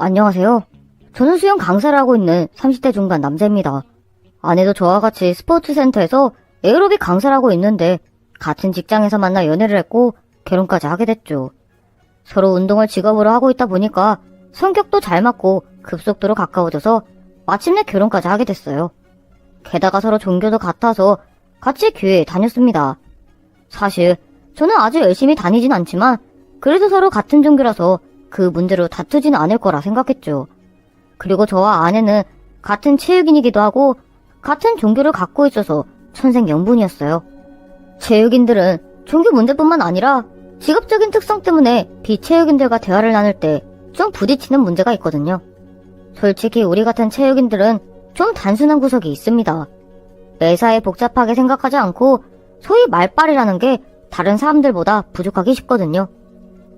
안녕하세요. 저는 수영 강사를 하고 있는 30대 중반 남자입니다. 아내도 저와 같이 스포츠센터에서 에어로빅 강사를 하고 있는데 같은 직장에서 만나 연애를 했고 결혼까지 하게 됐죠. 서로 운동을 직업으로 하고 있다 보니까 성격도 잘 맞고 급속도로 가까워져서 마침내 결혼까지 하게 됐어요. 게다가 서로 종교도 같아서 같이 교회에 다녔습니다. 사실 저는 아주 열심히 다니진 않지만 그래도 서로 같은 종교라서 그 문제로 다투진 않을 거라 생각했죠. 그리고 저와 아내는 같은 체육인이기도 하고 같은 종교를 갖고 있어서 천생연분이었어요. 체육인들은 종교 문제뿐만 아니라 직업적인 특성 때문에 비체육인들과 대화를 나눌 때 좀 부딪히는 문제가 있거든요. 솔직히 우리 같은 체육인들은 좀 단순한 구석이 있습니다. 매사에 복잡하게 생각하지 않고 소위 말빨이라는 게 다른 사람들보다 부족하기 쉽거든요.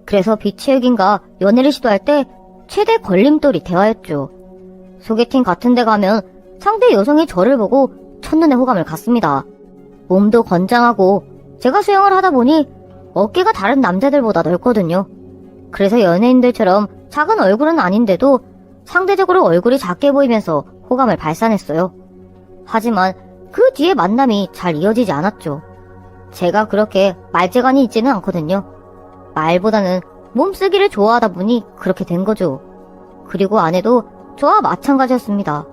그래서 비체육인과 연애를 시도할 때 최대 걸림돌이 대화였죠. 소개팅 같은 데 가면 상대 여성이 저를 보고 첫눈에 호감을 갖습니다. 몸도 건장하고 제가 수영을 하다 보니 어깨가 다른 남자들보다 넓거든요. 그래서 연예인들처럼 작은 얼굴은 아닌데도 상대적으로 얼굴이 작게 보이면서 호감을 발산했어요. 하지만 그 뒤에 만남이 잘 이어지지 않았죠. 제가 그렇게 말재간이 있지는 않거든요. 말보다는 몸쓰기를 좋아하다 보니 그렇게 된 거죠. 그리고 아내도 저와 마찬가지였습니다.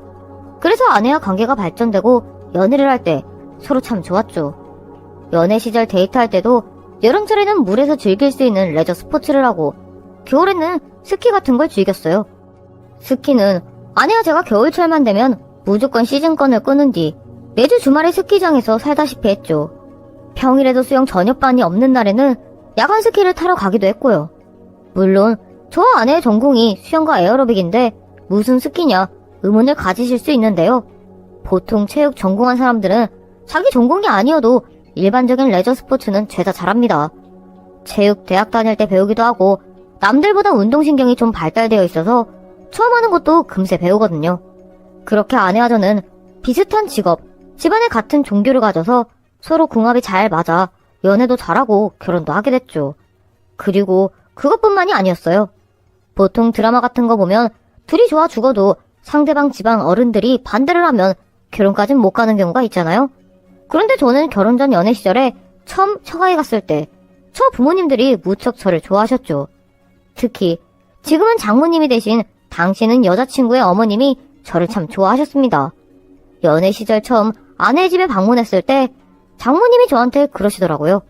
그래서 아내와 관계가 발전되고 연애를 할 때 서로 참 좋았죠. 연애 시절 데이트할 때도 여름철에는 물에서 즐길 수 있는 레저 스포츠를 하고 겨울에는 스키 같은 걸 즐겼어요. 스키는 아내와 제가 겨울철만 되면 무조건 시즌권을 끄는 뒤 매주 주말에 스키장에서 살다시피 했죠. 평일에도 수영 저녁반이 없는 날에는 야간 스키를 타러 가기도 했고요. 물론 저와 아내의 전공이 수영과 에어로빅인데 무슨 스키냐 의문을 가지실 수 있는데요. 보통 체육 전공한 사람들은 자기 전공이 아니어도 일반적인 레저 스포츠는 죄다 잘합니다. 체육 대학 다닐 때 배우기도 하고 남들보다 운동신경이 좀 발달되어 있어서 처음 하는 것도 금세 배우거든요. 그렇게 아내와 저는 비슷한 직업, 집안에 같은 종교를 가져서 서로 궁합이 잘 맞아 연애도 잘하고 결혼도 하게 됐죠. 그리고 그것뿐만이 아니었어요. 보통 드라마 같은 거 보면 둘이 좋아 죽어도 상대방 집안 어른들이 반대를 하면 결혼까진 못 가는 경우가 있잖아요. 그런데 저는 결혼 전 연애 시절에 처음 처가에 갔을 때 저 부모님들이 무척 저를 좋아하셨죠. 특히 지금은 장모님이 되신 당시는 여자친구의 어머님이 저를 참 좋아하셨습니다. 연애 시절 처음 아내의 집에 방문했을 때 장모님이 저한테 그러시더라고요.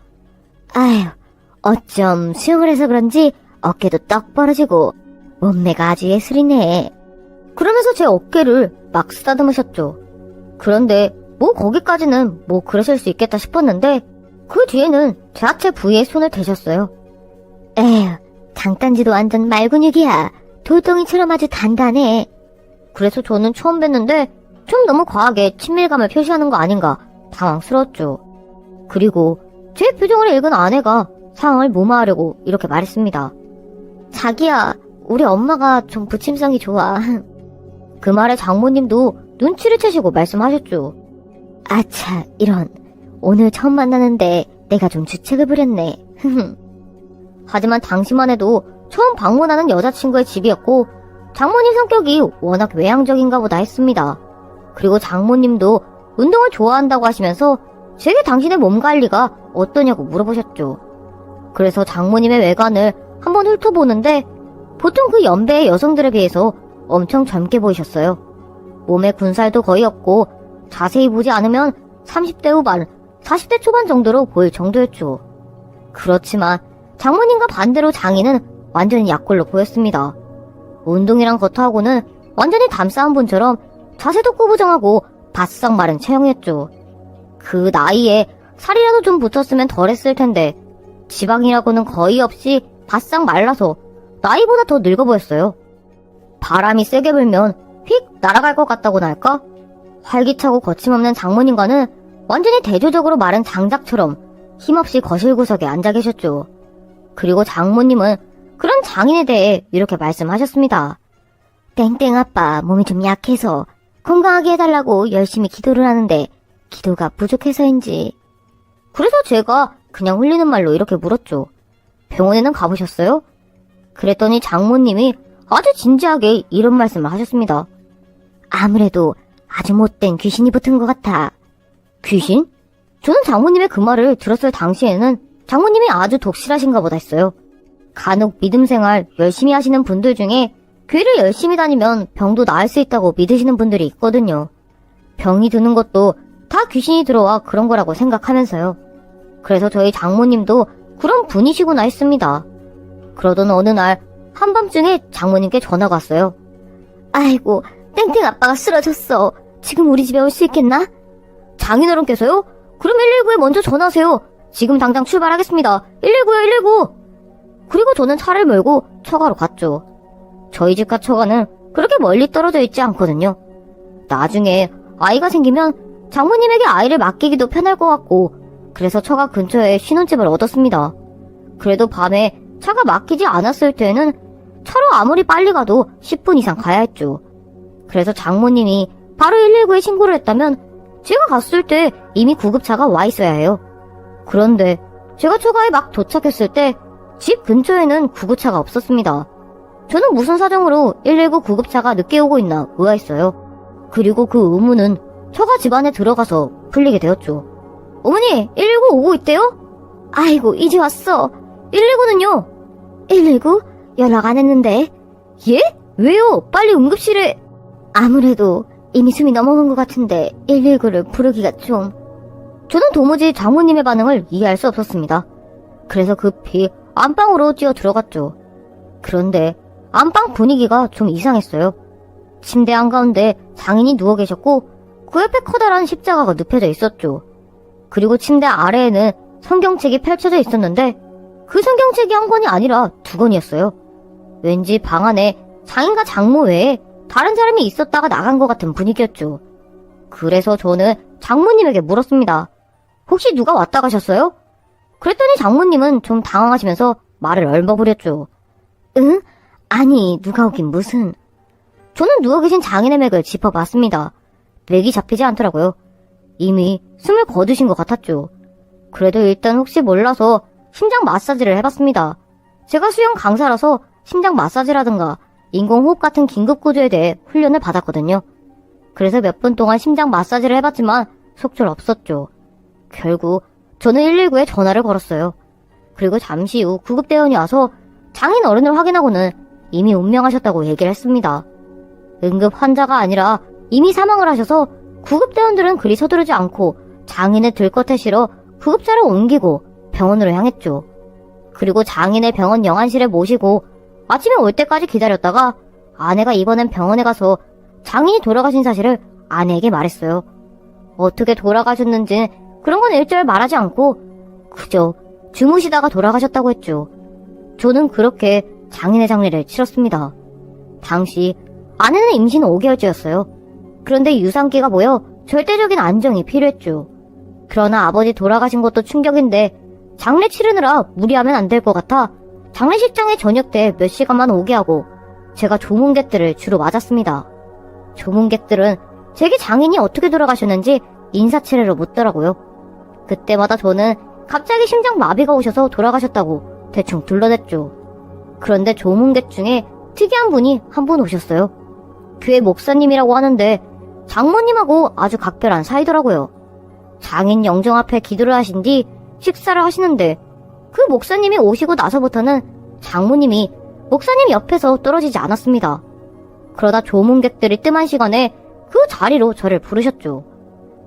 아휴, 어쩜 수영을 해서 그런지 어깨도 떡 벌어지고 몸매가 아주 예술이네. 그러면서 제 어깨를 막 쓰다듬으셨죠. 그런데 뭐 거기까지는 뭐 그러실 수 있겠다 싶었는데 그 뒤에는 제 하체 부위에 손을 대셨어요. 에휴, 장단지도 완전 말근육이야. 돌덩이처럼 아주 단단해. 그래서 저는 처음 뵀는데 좀 너무 과하게 친밀감을 표시하는 거 아닌가 당황스러웠죠. 그리고 제 표정을 읽은 아내가 상황을 무마하려고 이렇게 말했습니다. 자기야, 우리 엄마가 좀 부침성이 좋아. 그 말에 장모님도 눈치를 채시고 말씀하셨죠. 아차, 이런. 오늘 처음 만나는데 내가 좀 주책을 부렸네. 하지만 당시만 해도 처음 방문하는 여자친구의 집이었고 장모님 성격이 워낙 외향적인가 보다 했습니다. 그리고 장모님도 운동을 좋아한다고 하시면서 제게 당신의 몸 관리가 어떠냐고 물어보셨죠. 그래서 장모님의 외관을 한번 훑어보는데 보통 그 연배의 여성들에 비해서 엄청 젊게 보이셨어요. 몸에 군살도 거의 없고 자세히 보지 않으면 30대 후반, 40대 초반 정도로 보일 정도였죠. 그렇지만 장모님과 반대로 장인은 완전히 약골로 보였습니다. 운동이랑 겉하고는 완전히 담쌓은 분처럼 자세도 꾸부정하고 바싹 마른 체형이었죠. 그 나이에 살이라도 좀 붙었으면 덜했을 텐데 지방이라고는 거의 없이 바싹 말라서 나이보다 더 늙어 보였어요. 바람이 세게 불면 휙 날아갈 것 같다고나 할까? 활기차고 거침없는 장모님과는 완전히 대조적으로 마른 장작처럼 힘없이 거실 구석에 앉아 계셨죠. 그리고 장모님은 그런 장인에 대해 이렇게 말씀하셨습니다. 땡땡 아빠 몸이 좀 약해서 건강하게 해달라고 열심히 기도를 하는데 기도가 부족해서인지. 그래서 제가 그냥 흘리는 말로 이렇게 물었죠. 병원에는 가보셨어요? 그랬더니 장모님이 아주 진지하게 이런 말씀을 하셨습니다. 아무래도 아주 못된 귀신이 붙은 것 같아. 귀신? 저는 장모님의 그 말을 들었을 당시에는 장모님이 아주 독실하신가 보다 했어요. 간혹 믿음 생활 열심히 하시는 분들 중에 교회를 열심히 다니면 병도 나을 수 있다고 믿으시는 분들이 있거든요. 병이 드는 것도 다 귀신이 들어와 그런 거라고 생각하면서요. 그래서 저희 장모님도 그런 분이시구나 했습니다. 그러던 어느 날 한밤중에 장모님께 전화가 왔어요. 아이고, 땡땡 아빠가 쓰러졌어. 지금 우리 집에 올 수 있겠나? 장인어른께서요? 그럼 119에 먼저 전화하세요. 지금 당장 출발하겠습니다. 119요, 119! 그리고 저는 차를 몰고 처가로 갔죠. 저희 집과 처가는 그렇게 멀리 떨어져 있지 않거든요. 나중에 아이가 생기면 장모님에게 아이를 맡기기도 편할 것 같고, 그래서 처가 근처에 신혼집을 얻었습니다. 그래도 밤에 차가 막히지 않았을 때는 차로 아무리 빨리 가도 10분 이상 가야 했죠. 그래서 장모님이 바로 119에 신고를 했다면 제가 갔을 때 이미 구급차가 와 있어야 해요. 그런데 제가 처가에 막 도착했을 때 집 근처에는 구급차가 없었습니다. 저는 무슨 사정으로 119 구급차가 늦게 오고 있나 의아했어요. 그리고 그 의문은 처가 집 안에 들어가서 풀리게 되었죠. 어머니, 119 오고 있대요? 아이고, 이제 왔어. 119는요? 119? 연락 안 했는데. 예? 왜요? 빨리 응급실에. 아무래도 이미 숨이 넘어간 것 같은데 119를 부르기가 좀... 저는 도무지 장모님의 반응을 이해할 수 없었습니다. 그래서 급히 안방으로 뛰어 들어갔죠. 그런데 안방 분위기가 좀 이상했어요. 침대 한가운데 장인이 누워 계셨고 그 옆에 커다란 십자가가 눕혀져 있었죠. 그리고 침대 아래에는 성경책이 펼쳐져 있었는데 그 성경책이 한 권이 아니라 두 권이었어요. 왠지 방 안에 장인과 장모 외에 다른 사람이 있었다가 나간 것 같은 분위기였죠. 그래서 저는 장모님에게 물었습니다. 혹시 누가 왔다 가셨어요? 그랬더니 장모님은 좀 당황하시면서 말을 얼버무렸죠. 응? 아니, 누가 오긴 무슨... 저는 누워 계신 장인의 맥을 짚어봤습니다. 맥이 잡히지 않더라고요. 이미 숨을 거두신 것 같았죠. 그래도 일단 혹시 몰라서 심장 마사지를 해봤습니다. 제가 수영 강사라서 심장 마사지라든가 인공호흡 같은 긴급구조에 대해 훈련을 받았거든요. 그래서 몇 분 동안 심장 마사지를 해봤지만 속절 없었죠. 결국 저는 119에 전화를 걸었어요. 그리고 잠시 후 구급대원이 와서 장인 어른을 확인하고는 이미 운명하셨다고 얘기를 했습니다. 응급 환자가 아니라 이미 사망을 하셔서 구급대원들은 그리 서두르지 않고 장인을 들것에 실어 구급차를 옮기고 병원으로 향했죠. 그리고 장인의 병원 영안실에 모시고 아침에 올 때까지 기다렸다가 아내가 이번엔 병원에 가서 장인이 돌아가신 사실을 아내에게 말했어요. 어떻게 돌아가셨는지 그런 건 일절 말하지 않고 그저 주무시다가 돌아가셨다고 했죠. 저는 그렇게 장인의 장례를 치렀습니다. 당시 아내는 임신 5개월째였어요. 그런데 유산기가 모여 절대적인 안정이 필요했죠. 그러나 아버지 돌아가신 것도 충격인데 장례 치르느라 무리하면 안 될 것 같아 장례식장에 저녁 때 몇 시간만 오게 하고 제가 조문객들을 주로 맞았습니다. 조문객들은 제게 장인이 어떻게 돌아가셨는지 인사치레로 묻더라고요. 그때마다 저는 갑자기 심장마비가 오셔서 돌아가셨다고 대충 둘러댔죠. 그런데 조문객 중에 특이한 분이 한 분 오셨어요. 교회 목사님이라고 하는데 장모님하고 아주 각별한 사이더라고요. 장인 영정 앞에 기도를 하신 뒤 식사를 하시는데 그 목사님이 오시고 나서부터는 장모님이 목사님 옆에서 떨어지지 않았습니다. 그러다 조문객들이 뜸한 시간에 그 자리로 저를 부르셨죠.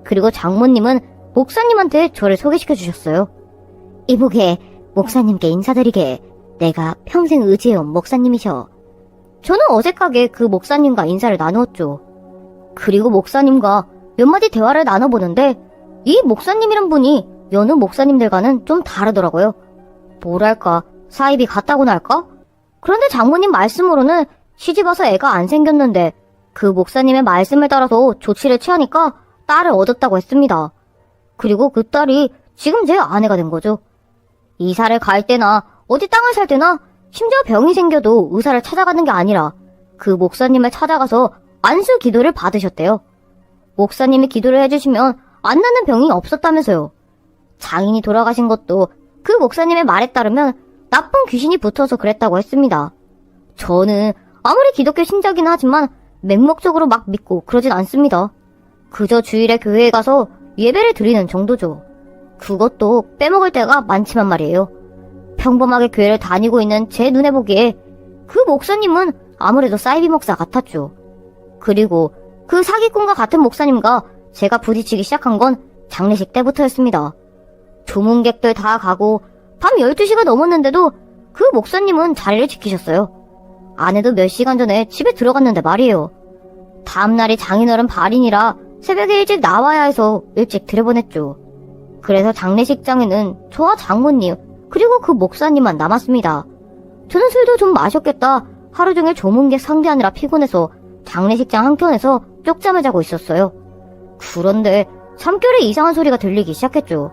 그리고 장모님은 목사님한테 저를 소개시켜 주셨어요. 이보게 목사님께 인사드리게 내가 평생 의지해온 목사님이셔. 저는 어색하게 그 목사님과 인사를 나누었죠. 그리고 목사님과 몇 마디 대화를 나눠보는데 이 목사님이란 분이 여느 목사님들과는 좀 다르더라고요. 뭐랄까 사입이 같다고나 할까? 그런데 장모님 말씀으로는 시집와서 애가 안 생겼는데 그 목사님의 말씀을 따라서 조치를 취하니까 딸을 얻었다고 했습니다. 그리고 그 딸이 지금 제 아내가 된 거죠. 이사를 갈 때나 어디 땅을 살 때나 심지어 병이 생겨도 의사를 찾아가는 게 아니라 그 목사님을 찾아가서 안수 기도를 받으셨대요. 목사님이 기도를 해주시면 안 낫는 병이 없었다면서요. 장인이 돌아가신 것도 그 목사님의 말에 따르면 나쁜 귀신이 붙어서 그랬다고 했습니다. 저는 아무리 기독교 신자긴 하지만 맹목적으로 막 믿고 그러진 않습니다. 그저 주일에 교회에 가서 예배를 드리는 정도죠. 그것도 빼먹을 때가 많지만 말이에요. 평범하게 교회를 다니고 있는 제 눈에 보기에 그 목사님은 아무래도 사이비 목사 같았죠. 그리고 그 사기꾼과 같은 목사님과 제가 부딪히기 시작한 건 장례식 때부터였습니다. 조문객들 다 가고 밤 12시가 넘었는데도 그 목사님은 자리를 지키셨어요. 아내도 몇 시간 전에 집에 들어갔는데 말이에요. 다음날이 장인어른 발인이라 새벽에 일찍 나와야 해서 일찍 들여보냈죠. 그래서 장례식장에는 저와 장모님 그리고 그 목사님만 남았습니다. 저는 술도 좀 마셨겠다 하루 종일 조문객 상대하느라 피곤해서 장례식장 한켠에서 쪽잠을 자고 있었어요. 그런데 잠결에 이상한 소리가 들리기 시작했죠.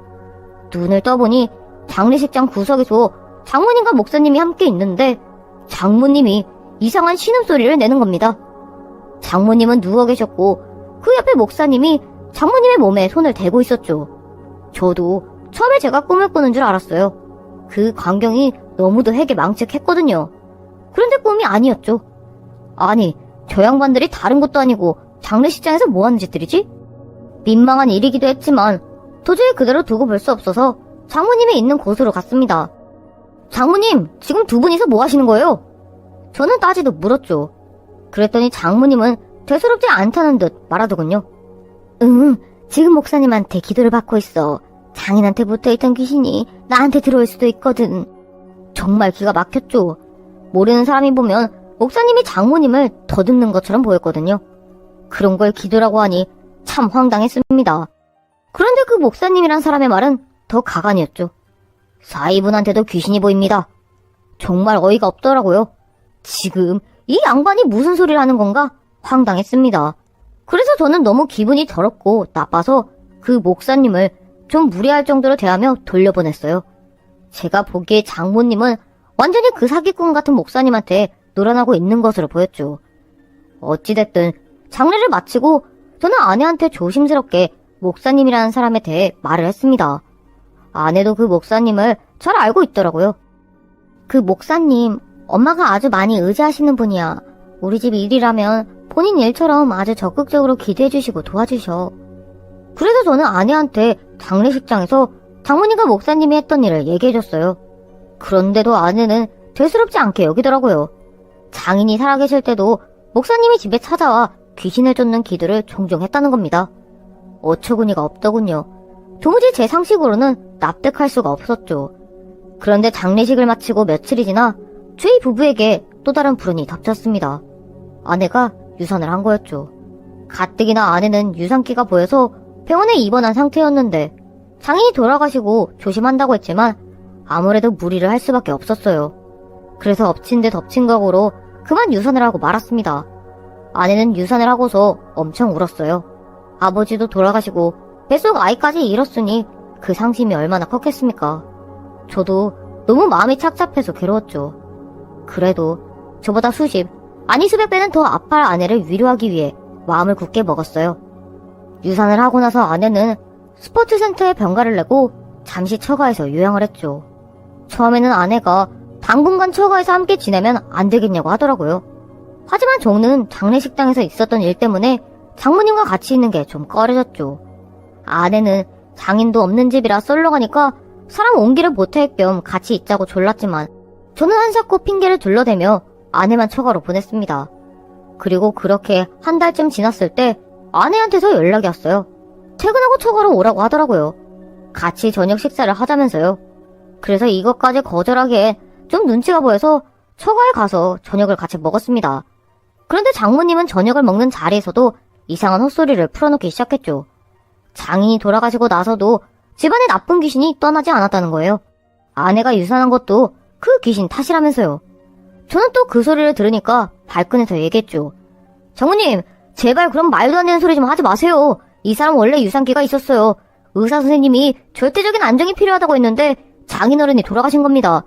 눈을 떠보니 장례식장 구석에서 장모님과 목사님이 함께 있는데 장모님이 이상한 신음소리를 내는 겁니다. 장모님은 누워 계셨고 그 옆에 목사님이 장모님의 몸에 손을 대고 있었죠. 저도 처음에 제가 꿈을 꾸는 줄 알았어요. 그 광경이 너무도 핵에 망측했거든요. 그런데 꿈이 아니었죠. 아니, 저 양반들이 다른 것도 아니고 장례식장에서 뭐하는 짓들이지? 민망한 일이기도 했지만 도저히 그대로 두고 볼 수 없어서 장모님이 있는 곳으로 갔습니다. 장모님, 지금 두 분이서 뭐 하시는 거예요? 저는 따지도 물었죠. 그랬더니 장모님은 대수롭지 않다는 듯 말하더군요. 응, 지금 목사님한테 기도를 받고 있어. 장인한테 붙어있던 귀신이 나한테 들어올 수도 있거든. 정말 기가 막혔죠. 모르는 사람이 보면 목사님이 장모님을 더듬는 것처럼 보였거든요. 그런 걸 기도라고 하니 참 황당했습니다. 그런데 그 목사님이란 사람의 말은 더 가관이었죠. 사이분한테도 귀신이 보입니다. 정말 어이가 없더라고요. 지금 이 양반이 무슨 소리를 하는 건가 황당했습니다. 그래서 저는 너무 기분이 더럽고 나빠서 그 목사님을 좀 무례할 정도로 대하며 돌려보냈어요. 제가 보기에 장모님은 완전히 그 사기꾼 같은 목사님한테 놀아나고 있는 것으로 보였죠. 어찌됐든 장례를 마치고 저는 아내한테 조심스럽게 목사님이라는 사람에 대해 말을 했습니다. 아내도 그 목사님을 잘 알고 있더라고요. 그 목사님, 엄마가 아주 많이 의지하시는 분이야. 우리 집 일이라면 본인 일처럼 아주 적극적으로 기도해주시고 도와주셔. 그래서 저는 아내한테 장례식장에서 장모님과 목사님이 했던 일을 얘기해줬어요. 그런데도 아내는 대수롭지 않게 여기더라고요. 장인이 살아계실 때도 목사님이 집에 찾아와 귀신을 쫓는 기도를 종종 했다는 겁니다. 어처구니가 없더군요. 도무지 제 상식으로는 납득할 수가 없었죠. 그런데 장례식을 마치고 며칠이 지나 저희 부부에게 또 다른 불운이 덮쳤습니다. 아내가 유산을 한 거였죠. 가뜩이나 아내는 유산기가 보여서 병원에 입원한 상태였는데 장인이 돌아가시고 조심한다고 했지만 아무래도 무리를 할 수밖에 없었어요. 그래서 엎친 데 덮친 격으로 그만 유산을 하고 말았습니다. 아내는 유산을 하고서 엄청 울었어요. 아버지도 돌아가시고 뱃속 아이까지 잃었으니 그 상심이 얼마나 컸겠습니까. 저도 너무 마음이 착잡해서 괴로웠죠. 그래도 저보다 수십, 아니 수백 배는 더 아파할 아내를 위로하기 위해 마음을 굳게 먹었어요. 유산을 하고 나서 아내는 스포츠센터에 병가를 내고 잠시 처가에서 요양을 했죠. 처음에는 아내가 당분간 처가에서 함께 지내면 안 되겠냐고 하더라고요. 하지만 저는 장례식장에서 있었던 일 때문에 장모님과 같이 있는 게 좀 꺼려졌죠. 아내는 장인도 없는 집이라 썰렁하니까 사람 옮기를 못할 겸 같이 있자고 졸랐지만 저는 한사코 핑계를 둘러대며 아내만 처가로 보냈습니다. 그리고 그렇게 한 달쯤 지났을 때 아내한테서 연락이 왔어요. 퇴근하고 처가로 오라고 하더라고요. 같이 저녁 식사를 하자면서요. 그래서 이것까지 거절하기엔 좀 눈치가 보여서 처가에 가서 저녁을 같이 먹었습니다. 그런데 장모님은 저녁을 먹는 자리에서도 이상한 헛소리를 풀어놓기 시작했죠. 장인이 돌아가시고 나서도 집안에 나쁜 귀신이 떠나지 않았다는 거예요. 아내가 유산한 것도 그 귀신 탓이라면서요. 저는 또 그 소리를 들으니까 발끈해서 얘기했죠. 장모님, 제발 그런 말도 안 되는 소리 좀 하지 마세요. 이 사람 원래 유산기가 있었어요. 의사 선생님이 절대적인 안정이 필요하다고 했는데 장인어른이 돌아가신 겁니다.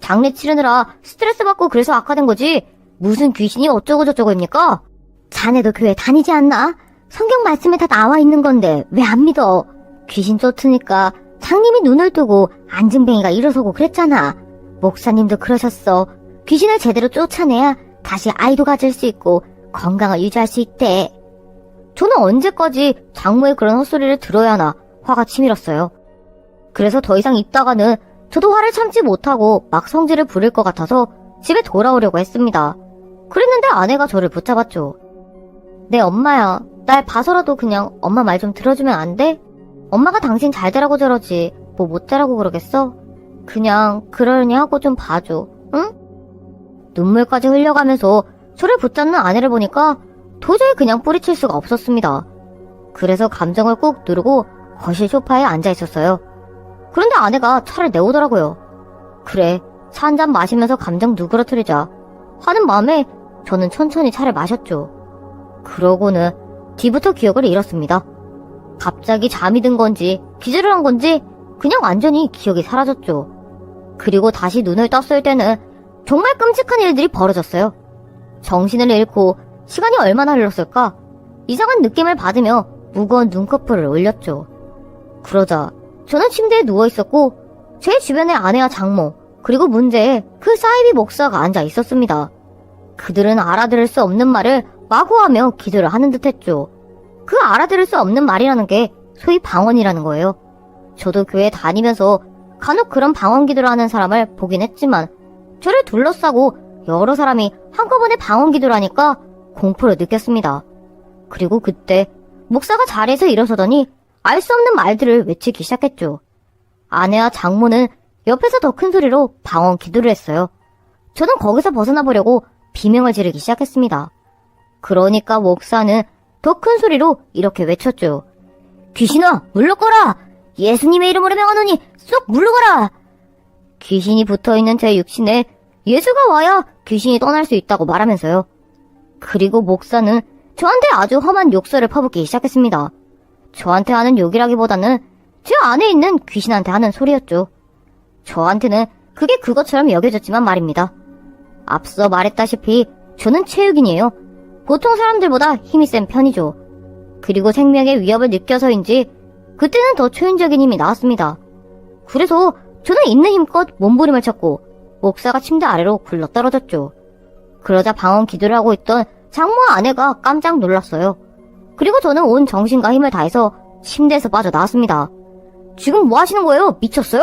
장례 치르느라 스트레스 받고 그래서 악화된 거지 무슨 귀신이 어쩌고 저쩌고입니까? 자네도 교회 다니지 않나? 성경 말씀에 다 나와 있는 건데 왜 안 믿어? 귀신 쫓으니까 장님이 눈을 뜨고 안증뱅이가 일어서고 그랬잖아. 목사님도 그러셨어. 귀신을 제대로 쫓아내야 다시 아이도 가질 수 있고 건강을 유지할 수 있대. 저는 언제까지 장모의 그런 헛소리를 들어야 하나 화가 치밀었어요. 그래서 더 이상 있다가는 저도 화를 참지 못하고 막 성질을 부릴 것 같아서 집에 돌아오려고 했습니다. 그랬는데 아내가 저를 붙잡았죠. 네, 엄마야. 날 봐서라도 그냥 엄마 말 좀 들어주면 안 돼? 엄마가 당신 잘 되라고 저러지 뭐 못 되라고 그러겠어? 그냥 그러려니 하고 좀 봐줘, 응? 눈물까지 흘려가면서 저를 붙잡는 아내를 보니까 도저히 그냥 뿌리칠 수가 없었습니다. 그래서 감정을 꾹 누르고 거실 소파에 앉아 있었어요. 그런데 아내가 차를 내오더라고요. 그래, 차 한 잔 마시면서 감정 누그러뜨리자 하는 마음에 저는 천천히 차를 마셨죠. 그러고는 뒤부터 기억을 잃었습니다. 갑자기 잠이 든 건지 기절을 한 건지 그냥 완전히 기억이 사라졌죠. 그리고 다시 눈을 떴을 때는 정말 끔찍한 일들이 벌어졌어요. 정신을 잃고 시간이 얼마나 흘렀을까? 이상한 느낌을 받으며 무거운 눈꺼풀을 올렸죠. 그러자 저는 침대에 누워있었고 제 주변에 아내와 장모 그리고 문제에 그 사이비 목사가 앉아 있었습니다. 그들은 알아들을 수 없는 말을 마구하며 기도를 하는 듯했죠. 그 알아들을 수 없는 말이라는 게 소위 방언이라는 거예요. 저도 교회 다니면서 간혹 그런 방언 기도를 하는 사람을 보긴 했지만 저를 둘러싸고 여러 사람이 한꺼번에 방언 기도를 하니까 공포를 느꼈습니다. 그리고 그때 목사가 자리에서 일어서더니 알 수 없는 말들을 외치기 시작했죠. 아내와 장모는 옆에서 더 큰 소리로 방언 기도를 했어요. 저는 거기서 벗어나 보려고 비명을 지르기 시작했습니다. 그러니까 목사는 더 큰 소리로 이렇게 외쳤죠. 귀신아, 물러거라! 예수님의 이름으로 명하노니 쏙 물러가라! 귀신이 붙어있는 제 육신에 예수가 와야 귀신이 떠날 수 있다고 말하면서요. 그리고 목사는 저한테 아주 험한 욕설을 퍼붓기 시작했습니다. 저한테 하는 욕이라기보다는 제 안에 있는 귀신한테 하는 소리였죠. 저한테는 그게 그것처럼 여겨졌지만 말입니다. 앞서 말했다시피 저는 체육인이에요. 보통 사람들보다 힘이 센 편이죠. 그리고 생명의 위협을 느껴서인지 그때는 더 초인적인 힘이 나왔습니다. 그래서 저는 있는 힘껏 몸부림을 쳤고 목사가 침대 아래로 굴러떨어졌죠. 그러자 방언 기도를 하고 있던 장모와 아내가 깜짝 놀랐어요. 그리고 저는 온 정신과 힘을 다해서 침대에서 빠져나왔습니다. 지금 뭐 하시는 거예요? 미쳤어요?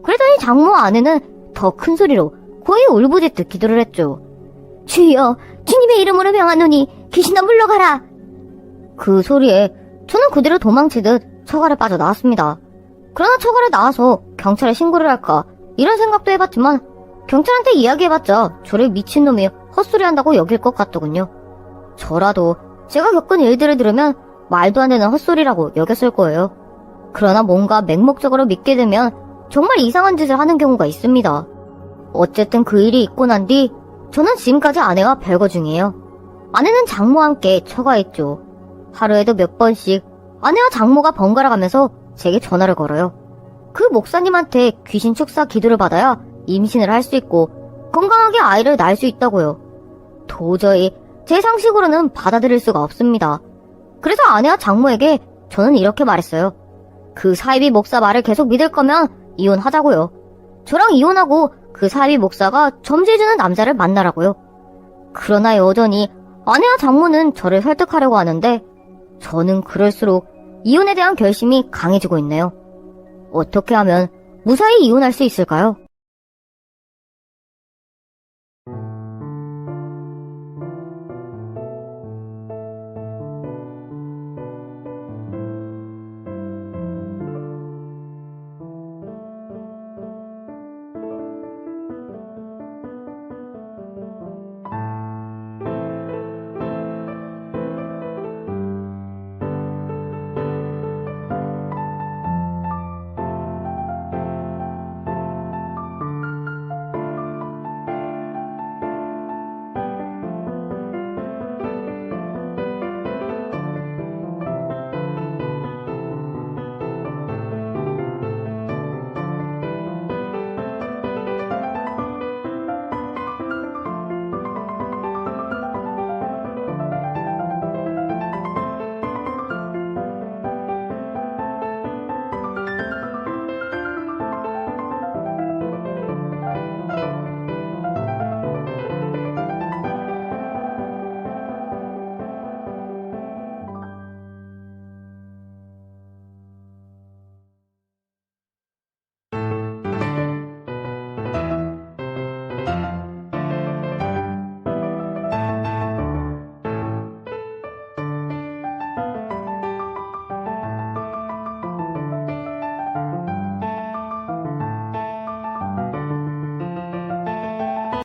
그랬더니 장모와 아내는 더 큰 소리로 거의 울부짖듯 기도를 했죠. 주여, 주님의 이름으로 명하노니 귀신아 물러가라. 그 소리에 저는 그대로 도망치듯 처가를 빠져나왔습니다. 그러나 처가를 나와서 경찰에 신고를 할까 이런 생각도 해봤지만 경찰한테 이야기해봤자 저를 미친놈이 헛소리한다고 여길 것 같더군요. 저라도 제가 겪은 일들을 들으면 말도 안 되는 헛소리라고 여겼을 거예요. 그러나 뭔가 맹목적으로 믿게 되면 정말 이상한 짓을 하는 경우가 있습니다. 어쨌든 그 일이 있고 난 뒤 저는 지금까지 아내와 별거 중이에요. 아내는 장모와 함께 처가에 있죠. 하루에도 몇 번씩 아내와 장모가 번갈아 가면서 제게 전화를 걸어요. 그 목사님한테 귀신 축사 기도를 받아야 임신을 할 수 있고 건강하게 아이를 낳을 수 있다고요. 도저히 제 상식으로는 받아들일 수가 없습니다. 그래서 아내와 장모에게 저는 이렇게 말했어요. 그 사이비 목사 말을 계속 믿을 거면 이혼하자고요. 저랑 이혼하고 그 사이비 목사가 점지해주는 남자를 만나라고요. 그러나 여전히 아내와 장모는 저를 설득하려고 하는데 저는 그럴수록 이혼에 대한 결심이 강해지고 있네요. 어떻게 하면 무사히 이혼할 수 있을까요?